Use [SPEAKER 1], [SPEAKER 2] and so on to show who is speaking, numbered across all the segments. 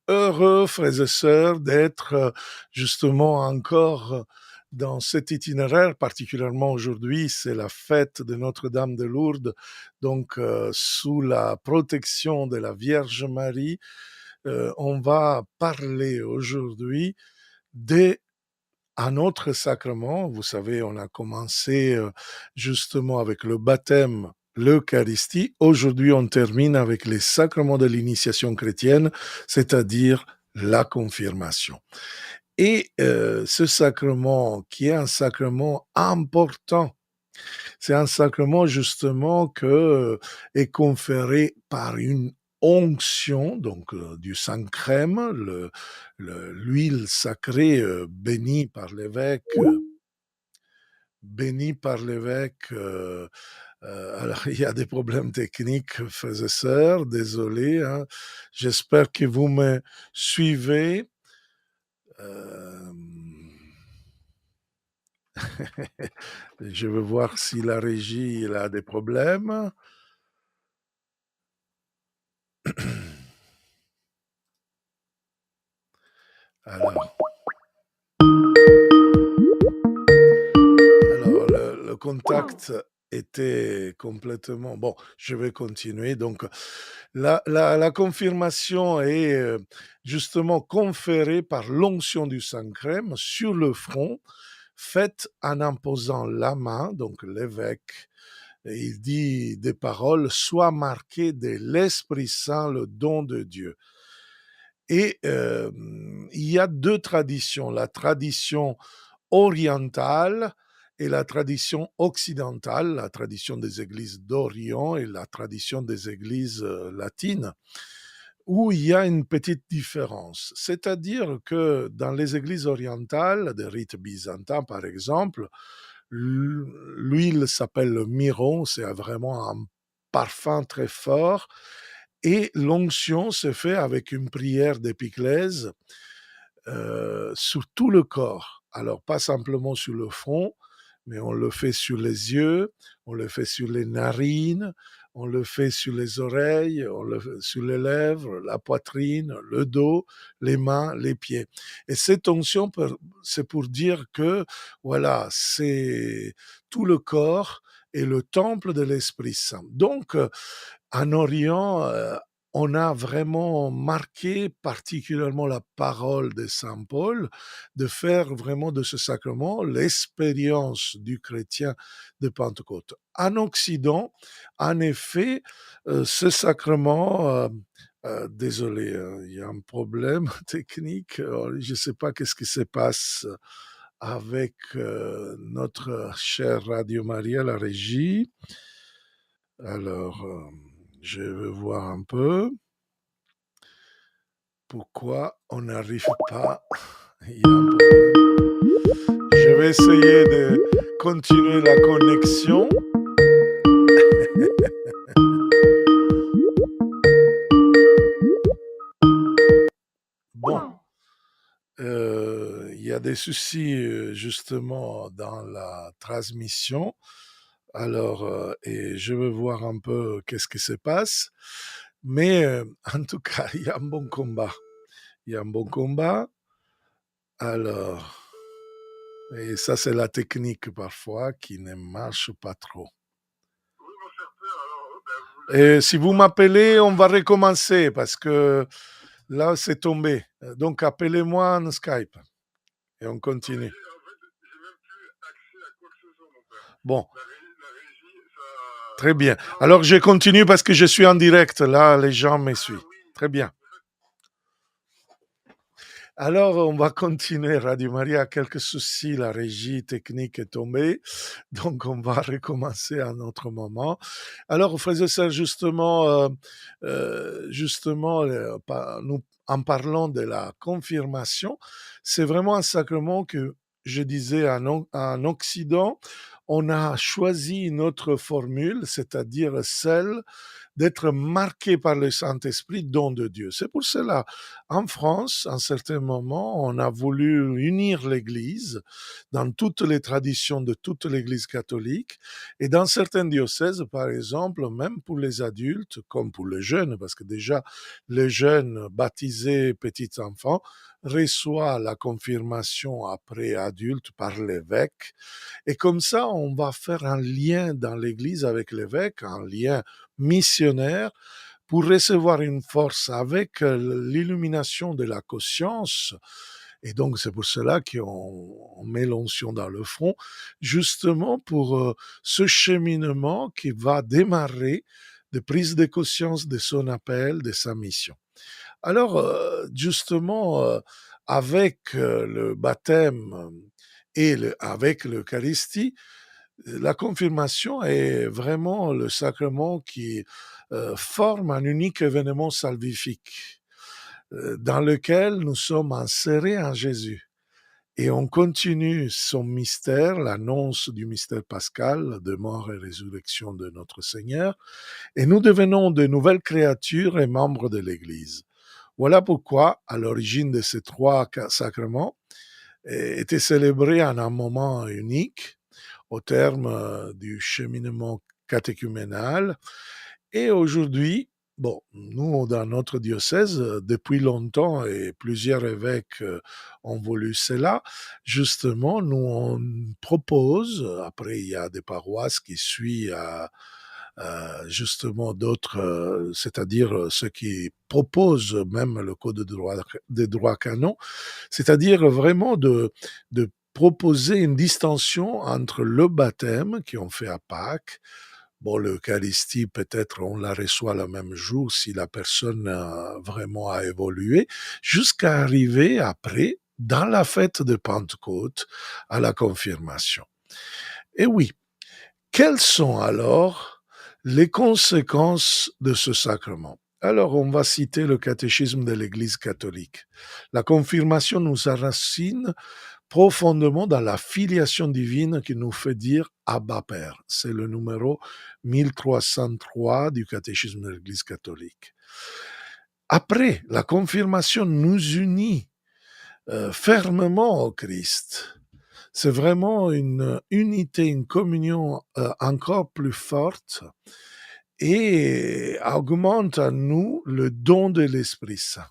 [SPEAKER 1] heureux, frères et sœurs, d'être justement encore dans cet itinéraire, particulièrement aujourd'hui, c'est la fête de Notre-Dame de Lourdes, donc sous la protection de la Vierge Marie, on va parler aujourd'hui des un autre sacrement. Vous savez, on a commencé justement avec le baptême, l'Eucharistie. Aujourd'hui, on termine avec les sacrements de l'initiation chrétienne, c'est-à-dire la confirmation. Et ce sacrement, qui est un sacrement important, c'est un sacrement justement que est conféré par une onction, donc du Saint-Crème, l'huile sacrée bénie par l'évêque. Alors, il y a des problèmes techniques, frères et sœurs, désolé. Hein. J'espère que vous me suivez. Euh, je veux voir si la régie elle a des problèmes. Alors, le contact était complètement... Bon, je vais continuer. Donc, la confirmation est justement conférée par l'onction du Saint-Crème sur le front, faite en imposant la main, donc l'évêque. Et il dit des paroles, soit marqué de l'Esprit Saint, le don de Dieu. Et il y a deux traditions, la tradition orientale et la tradition occidentale, la tradition des églises d'Orient et la tradition des églises latines, où il y a une petite différence. C'est-à-dire que dans les églises orientales, des rites byzantins par exemple, l'huile s'appelle le miron, c'est vraiment un parfum très fort, et l'onction se fait avec une prière d'épiclèse sur tout le corps. Alors, pas simplement sur le front, mais on le fait sur les yeux, on le fait sur les narines, on le fait sur les oreilles, on le fait sur les lèvres, la poitrine, le dos, les mains, les pieds. Et cette onction, c'est pour dire que, voilà, c'est tout le corps et le temple de l'Esprit Saint. Donc, en Orient, on a vraiment marqué particulièrement la parole de Saint Paul, de faire vraiment de ce sacrement l'expérience du chrétien de Pentecôte. En Occident, en effet, ce sacrement, désolé, hein, il y a un problème technique, je ne sais pas qu'est-ce qui se passe avec notre chère Radio Maria, la régie. Alors, je vais voir un peu pourquoi on n'arrive pas. Il y a un problème. Je vais essayer de continuer la connexion. Bon, il y a des soucis justement dans la transmission. Alors, et je veux voir un peu qu'est-ce qui se passe. Mais en tout cas, il y a un bon combat. Il y a un bon combat. Alors, et ça, c'est la technique parfois qui ne marche pas trop. Et si vous m'appelez, on va recommencer parce que là, c'est tombé. Donc, appelez-moi en Skype et on continue. Bon. Très bien. Alors, je continue parce que je suis en direct. Là, les gens me suivent. Très bien. Alors, on va continuer. Radio Maria a quelques soucis. La régie technique est tombée. Donc, on va recommencer à un autre moment. Alors, frères et sœurs, justement, nous, en parlant de la confirmation, c'est vraiment un sacrement que je disais en Occident, on a choisi une autre formule, c'est-à-dire celle d'être marqués par le Saint-Esprit, don de Dieu. C'est pour cela, en France, à un certain moment, on a voulu unir l'Église dans toutes les traditions de toute l'Église catholique et dans certains diocèses, par exemple, même pour les adultes, comme pour les jeunes, parce que déjà, les jeunes baptisés petits enfants reçoivent la confirmation après adulte par l'évêque. Et comme ça, on va faire un lien dans l'Église avec l'évêque, un lien missionnaire pour recevoir une force avec l'illumination de la conscience. Et donc, c'est pour cela qu'on met l'onction dans le front, justement pour ce cheminement qui va démarrer de prise de conscience de son appel, de sa mission. Alors, justement, avec le baptême et avec l'Eucharistie, la confirmation est vraiment le sacrement qui forme un unique événement salvifique dans lequel nous sommes insérés en Jésus. Et on continue son mystère, l'annonce du mystère pascal de mort et résurrection de notre Seigneur, et nous devenons de nouvelles créatures et membres de l'Église. Voilà pourquoi, à l'origine de ces trois sacrements, étaient célébrés en un moment unique, au terme du cheminement catéchuménal. Et aujourd'hui, bon, nous, dans notre diocèse, depuis longtemps, et plusieurs évêques ont voulu cela, justement, nous, on propose, après, il y a des paroisses qui suivent justement d'autres, c'est-à-dire ceux qui proposent même le code de droit canon, c'est-à-dire vraiment de proposer une distinction entre le baptême qu'on fait à Pâques. Bon, l'Eucharistie, peut-être on la reçoit le même jour si la personne vraiment a évolué, jusqu'à arriver après, dans la fête de Pentecôte, à la confirmation. Et oui, quelles sont alors les conséquences de ce sacrement? Alors, on va citer le catéchisme de l'Église catholique. La confirmation nous enracine profondément dans la filiation divine qui nous fait dire Abba Père. C'est le numéro 1303 du catéchisme de l'Église catholique. Après, la confirmation nous unit fermement au Christ. C'est vraiment une unité, une communion encore plus forte et augmente à nous le don de l'Esprit Saint.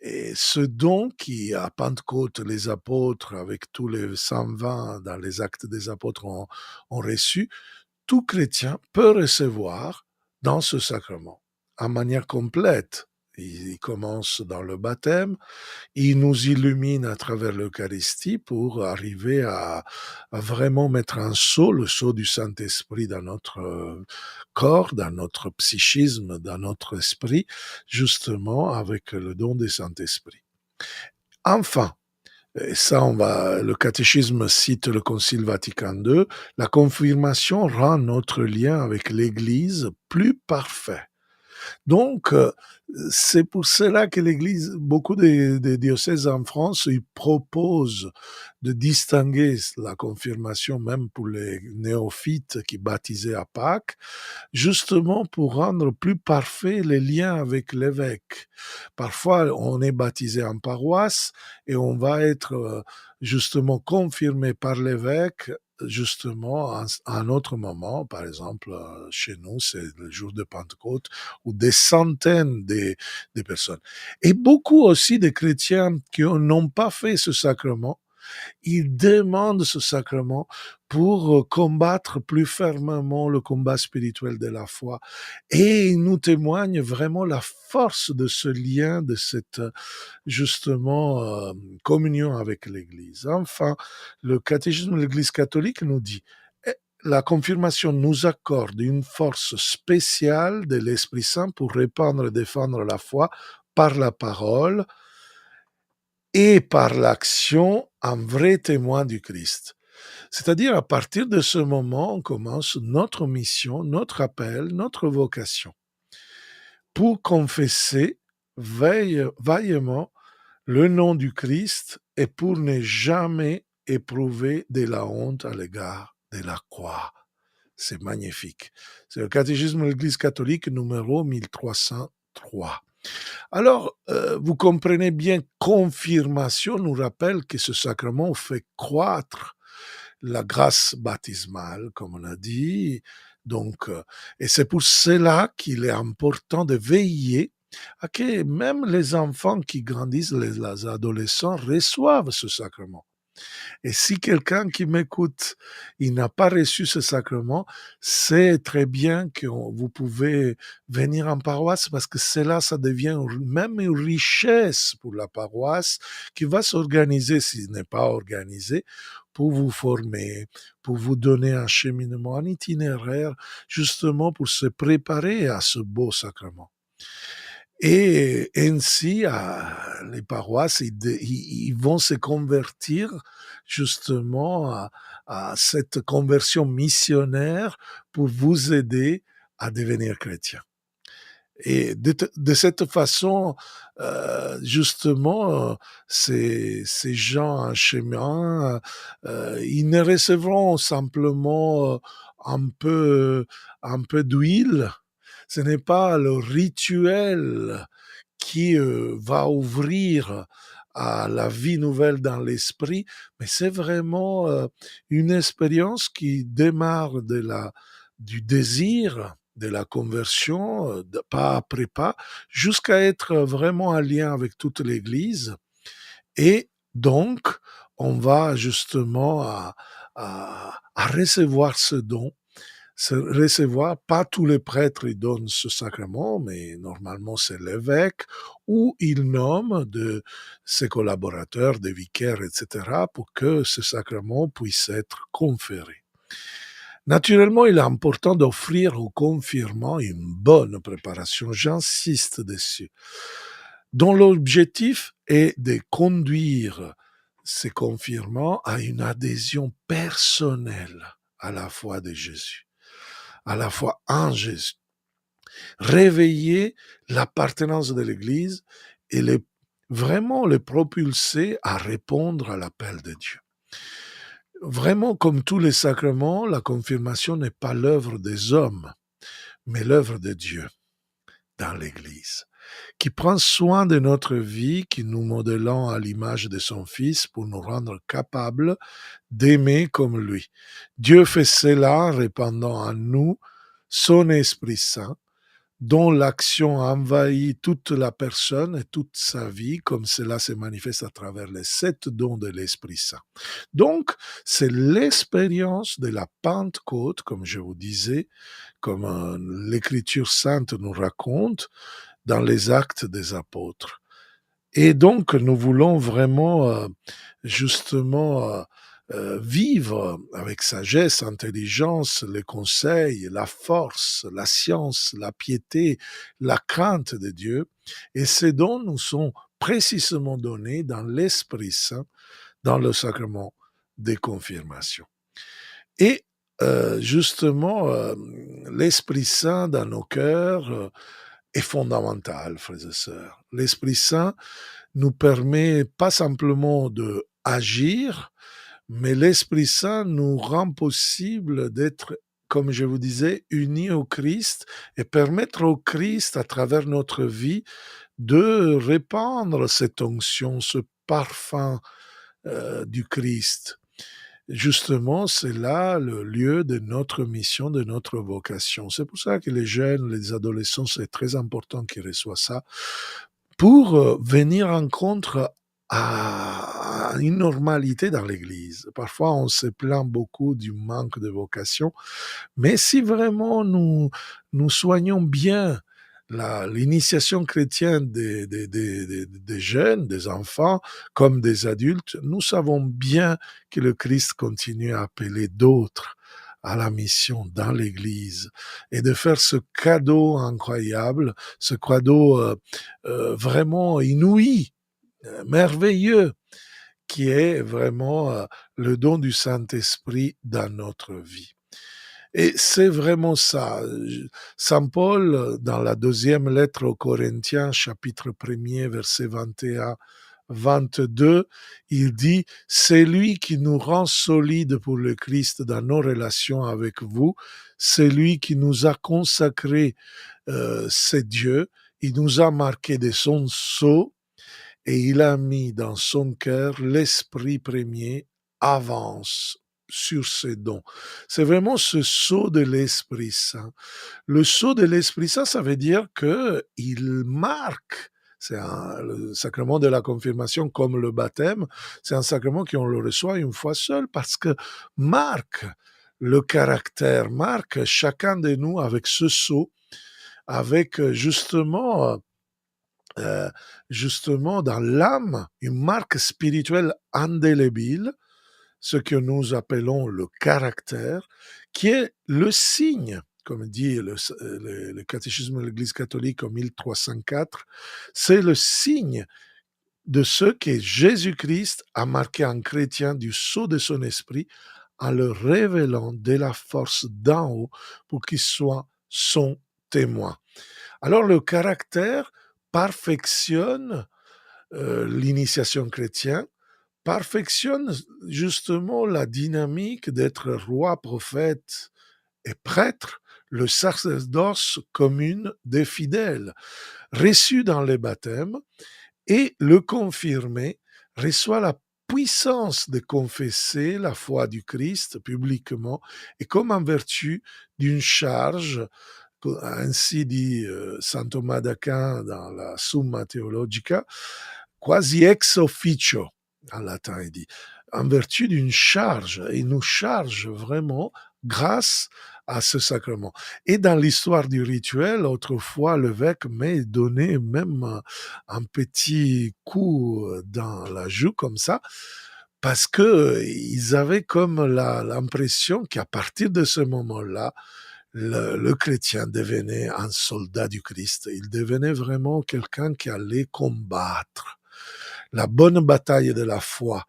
[SPEAKER 1] Et ce don qui, à Pentecôte, les apôtres, avec tous les 120 dans les actes des apôtres, ont reçu, tout chrétien peut recevoir dans ce sacrement, en manière complète. Il commence dans le baptême, il nous illumine à travers l'Eucharistie pour arriver à vraiment mettre un sceau, le sceau du Saint-Esprit dans notre corps, dans notre psychisme, dans notre esprit, justement avec le don du Saint-Esprit. Enfin, et ça, le catéchisme cite le Concile Vatican II, la confirmation rend notre lien avec l'Église plus parfait. Donc, c'est pour cela que l'Église, beaucoup des diocèses en France, ils proposent de distinguer la confirmation, même pour les néophytes qui baptisaient à Pâques, justement pour rendre plus parfait les liens avec l'évêque. Parfois, on est baptisé en paroisse et on va être justement confirmé par l'évêque justement à un autre moment, par exemple chez nous, c'est le jour de Pentecôte, où des centaines de personnes. Et beaucoup aussi de chrétiens qui n'ont pas fait ce sacrement, ils demandent ce sacrement pour combattre plus fermement le combat spirituel de la foi. Et ils nous témoignent vraiment la force de ce lien, de cette justement communion avec l'Église. Enfin, le catéchisme de l'Église catholique nous dit la confirmation nous accorde une force spéciale de l'Esprit Saint pour répandre et défendre la foi par la parole et par l'action un vrai témoin du Christ. C'est-à-dire, à partir de ce moment, on commence notre mission, notre appel, notre vocation pour confesser vaillamment le nom du Christ et pour ne jamais éprouver de la honte à l'égard de la croix. C'est magnifique. C'est le catéchisme de l'Église catholique numéro 1303. Alors, vous comprenez bien, confirmation nous rappelle que ce sacrement fait croître la grâce baptismale, comme on a dit. Donc, et c'est pour cela qu'il est important de veiller à que même les enfants qui grandissent, les adolescents, reçoivent ce sacrement. Et si quelqu'un qui m'écoute, il n'a pas reçu ce sacrement, c'est très bien que vous pouvez venir en paroisse parce que cela, ça devient même une richesse pour la paroisse qui va s'organiser, s'il n'est pas organisé, pour vous former, pour vous donner un cheminement, un itinéraire, justement pour se préparer à ce beau sacrement. Et ainsi, les paroisses, ils vont se convertir justement à cette conversion missionnaire pour vous aider à devenir chrétien. Et de cette façon, justement, ces gens en chemin, ils ne recevront simplement un peu d'huile. Ce n'est pas le rituel qui va ouvrir à la vie nouvelle dans l'esprit, mais c'est vraiment une expérience qui démarre du désir, de la conversion, pas après pas, jusqu'à être vraiment en lien avec toute l'Église. Et donc, on va justement à recevoir ce don, recevoir, pas tous les prêtres ils donnent ce sacrement, mais normalement c'est l'évêque, ou il nomme de ses collaborateurs, des vicaires, etc., pour que ce sacrement puisse être conféré. Naturellement, il est important d'offrir aux confirmants une bonne préparation, j'insiste dessus, dont l'objectif est de conduire ces confirmants à une adhésion personnelle à la foi de Jésus, à la foi en Jésus. Réveiller l'appartenance de l'Église et vraiment les propulser à répondre à l'appel de Dieu. Vraiment, comme tous les sacrements, la confirmation n'est pas l'œuvre des hommes, mais l'œuvre de Dieu dans l'Église, qui prend soin de notre vie, qui nous modelant à l'image de son Fils pour nous rendre capables d'aimer comme lui. Dieu fait cela en répandant en nous son Esprit Saint, dont l'action envahit toute la personne et toute sa vie, comme cela se manifeste à travers les 7 dons de l'Esprit Saint. Donc, c'est l'expérience de la Pentecôte, comme je vous disais, comme l'Écriture sainte nous raconte dans les actes des apôtres. Et donc, nous voulons vraiment, justement, vivre avec sagesse, intelligence, les conseils, la force, la science, la piété, la crainte de Dieu. Et ces dons nous sont précisément donnés dans l'Esprit Saint, dans le sacrement des confirmations. Et justement, l'Esprit Saint dans nos cœurs est fondamental, frères et sœurs. L'Esprit Saint nous permet pas simplement de agir, mais l'Esprit Saint nous rend possible d'être, comme je vous disais, unis au Christ et permettre au Christ, à travers notre vie, de répandre cette onction, ce parfum du Christ. Justement, c'est là le lieu de notre mission, de notre vocation. C'est pour ça que les jeunes, les adolescents, c'est très important qu'ils reçoivent ça pour venir en contre à une normalité dans l'Église. Parfois, on se plaint beaucoup du manque de vocation, mais si vraiment nous soignons bien l'initiation chrétienne des jeunes, des enfants, comme des adultes, nous savons bien que le Christ continue à appeler d'autres à la mission dans l'Église et de faire ce cadeau incroyable, ce cadeau vraiment inouï, merveilleux, qui est vraiment le don du Saint-Esprit dans notre vie. Et c'est vraiment ça. Saint Paul, dans la 2e lettre aux Corinthiens, chapitre 1er, verset 21 22, il dit: «C'est lui qui nous rend solides pour le Christ dans nos relations avec vous. C'est lui qui nous a consacrés, c'est Dieu. Il nous a marqués de son sceau et il a mis dans son cœur l'esprit premier avance sur ses dons.» C'est vraiment ce sceau de l'Esprit Saint. Le sceau de l'Esprit Saint, ça veut dire que il marque. Le sacrement de la confirmation, comme le baptême, c'est un sacrement qu'on le reçoit une fois seul parce que marque le caractère, marque chacun de nous avec ce sceau, avec euh, justement dans l'âme, une marque spirituelle indélébile, ce que nous appelons le caractère, qui est le signe, comme dit le catéchisme de l'Église catholique en 1304, c'est le signe de ce que Jésus-Christ a marqué en chrétien du sceau de son esprit en le révélant de la force d'en haut pour qu'il soit son témoin. Alors le caractère perfectionne l'initiation chrétienne, perfectionne justement la dynamique d'être roi, prophète et prêtre, le sacerdoce commune des fidèles, reçu dans les baptêmes, et le confirmé reçoit la puissance de confesser la foi du Christ publiquement et comme en vertu d'une charge, ainsi dit saint Thomas d'Aquin dans la Summa Theologica, quasi ex officio, en latin il dit, en vertu d'une charge, il nous charge vraiment grâce à ce sacrement. Et dans l'histoire du rituel, autrefois, l'évêque m'a donné même un petit coup dans la joue comme ça, parce que ils avaient comme l'impression qu'à partir de ce moment-là, le chrétien devenait un soldat du Christ. Il devenait vraiment quelqu'un qui allait combattre la bonne bataille de la foi.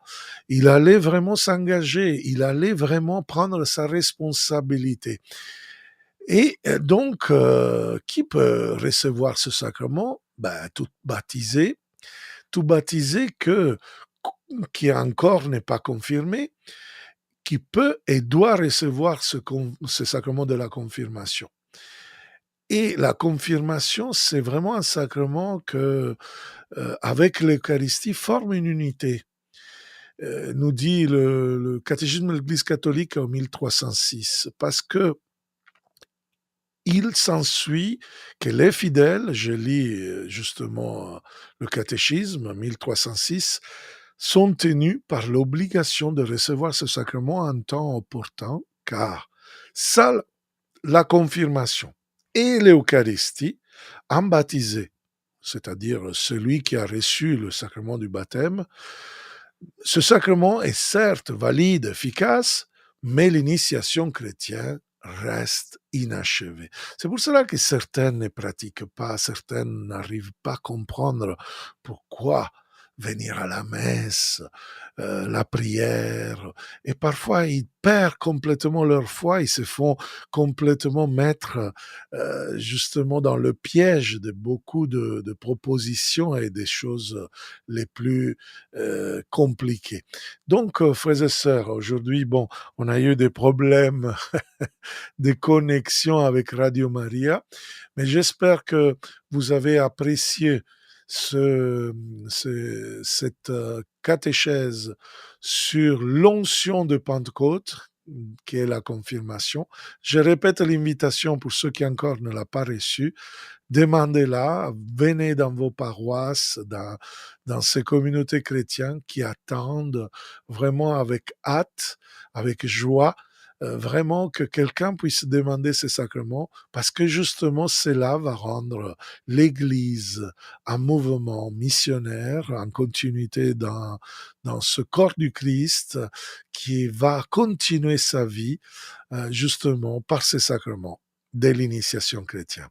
[SPEAKER 1] Il allait vraiment s'engager, il allait vraiment prendre sa responsabilité. Et donc, qui peut recevoir ce sacrement? Ben, tout baptisé qui encore n'est pas confirmé, qui peut et doit recevoir ce sacrement de la confirmation. Et la confirmation, c'est vraiment un sacrement que, avec l'Eucharistie, forme une unité. Nous dit le catéchisme de l'Église catholique en 1306, parce que il s'ensuit que les fidèles, je lis justement le catéchisme 1306, sont tenus par l'obligation de recevoir ce sacrement en temps opportun, car ça, la confirmation et l'Eucharistie, un baptisé, c'est-à-dire celui qui a reçu le sacrement du baptême, ce sacrement est certes valide, efficace, mais l'initiation chrétienne reste inachevée. C'est pour cela que certains ne pratiquent pas, certains n'arrivent pas à comprendre pourquoi venir à la messe, la prière, et parfois ils perdent complètement leur foi, ils se font complètement mettre justement dans le piège de beaucoup de propositions et des choses les plus compliquées. Donc, frères et sœurs, aujourd'hui, bon, on a eu des problèmes de connexion avec Radio Maria, mais j'espère que vous avez apprécié cette catéchèse sur l'onction de Pentecôte, qui est la confirmation. Je répète l'invitation pour ceux qui encore ne l'ont pas reçue. Demandez-la, venez dans vos paroisses, dans ces communautés chrétiennes qui attendent vraiment avec hâte, avec joie, vraiment que quelqu'un puisse demander ces sacrements, parce que justement cela va rendre l'Église un mouvement missionnaire en continuité dans ce corps du Christ qui va continuer sa vie justement par ces sacrements de l'initiation chrétienne.